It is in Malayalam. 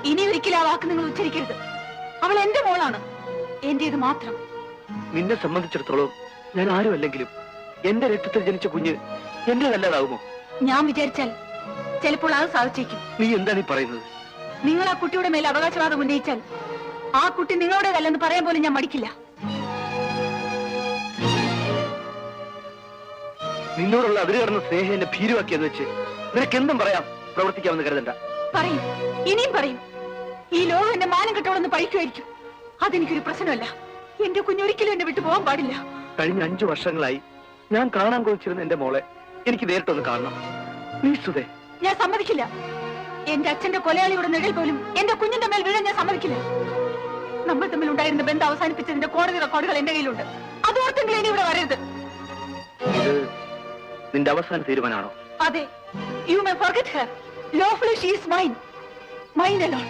ഇനി ഒരിക്കലും ആ വാക്ക് നിങ്ങൾ ഉച്ചരിക്കരുത്. അവൾ എന്റെ മോളാണ്, എന്റേത് മാത്രം. നിന്നെ സംബന്ധിച്ചിടത്തോളം ഞാൻ ആരുമല്ലെങ്കിലും എന്റെ രക്തത്തിൽ ജനിച്ച കുഞ്ഞ് എന്റേതല്ലാതാകുമോ? ഞാൻ വിചാരിച്ചാൽ ചിലപ്പോൾ അത് സാധിച്ചേക്കും. നീ എന്താ നീ പറയുന്നത്? നിങ്ങൾ ആ കുട്ടിയുടെ മേൽ അവകാശവാദം ഉന്നയിച്ചാൽ ആ കുട്ടി നിങ്ങളുടേതല്ലെന്ന് പറയാൻ പോലും ഞാൻ മടിക്കില്ല. നിന്നോടുള്ള അതിര് കടന്ന സ്നേഹം എന്നെ ഭീരുവാക്കിയെന്ന് വെച്ച് നിനക്ക് എന്തും പറയാം, പ്രവർത്തിക്കാമെന്ന് കരുതണ്ട. പറയും, ഇനിയും പറയും. ഈ ലോകം എന്റെ മാനം കെട്ടോളെന്ന് പഴിക്കുമായിരിക്കും. അതെനിക്കൊരു പ്രശ്നമല്ല. എന്റെ കുഞ്ഞൊരിക്കലും എന്നെ വിട്ടു പോകാൻ പാടില്ല. കഴിഞ്ഞ 5 വർഷങ്ങളായി ഞാൻ കാണാൻ കൊതിച്ചിരുന്ന എന്റെ മോളെ എനിക്ക് നേരിട്ടൊന്ന് കാണണം. നീ സുധേ, ഞാൻ സമ്മതിക്കില്ല. എന്റെ അച്ഛന്റെ കൊലയാളിയുടെ നിഴൽ പോലും എന്റെ കുഞ്ഞിന്റെ മേൽ വീഴാൻ ഞാൻ സമ്മതിക്കില്ല. നമ്മൾ തമ്മിൽ ഉണ്ടായിരുന്ന ബന്ധം അവസാനിപ്പിച്ചതിന്റെ കോടതി റെക്കോർഡുകൾ എന്റെ കയ്യിലുണ്ട്. അതോർത്തെങ്കിലും ഇനി ഇവിടെ വരരുത്. ഇത് നിന്റെ അവസാന തീരുമാനമാണോ? അതെ. You may forget Har. Lawfully she is mine. Mine alone.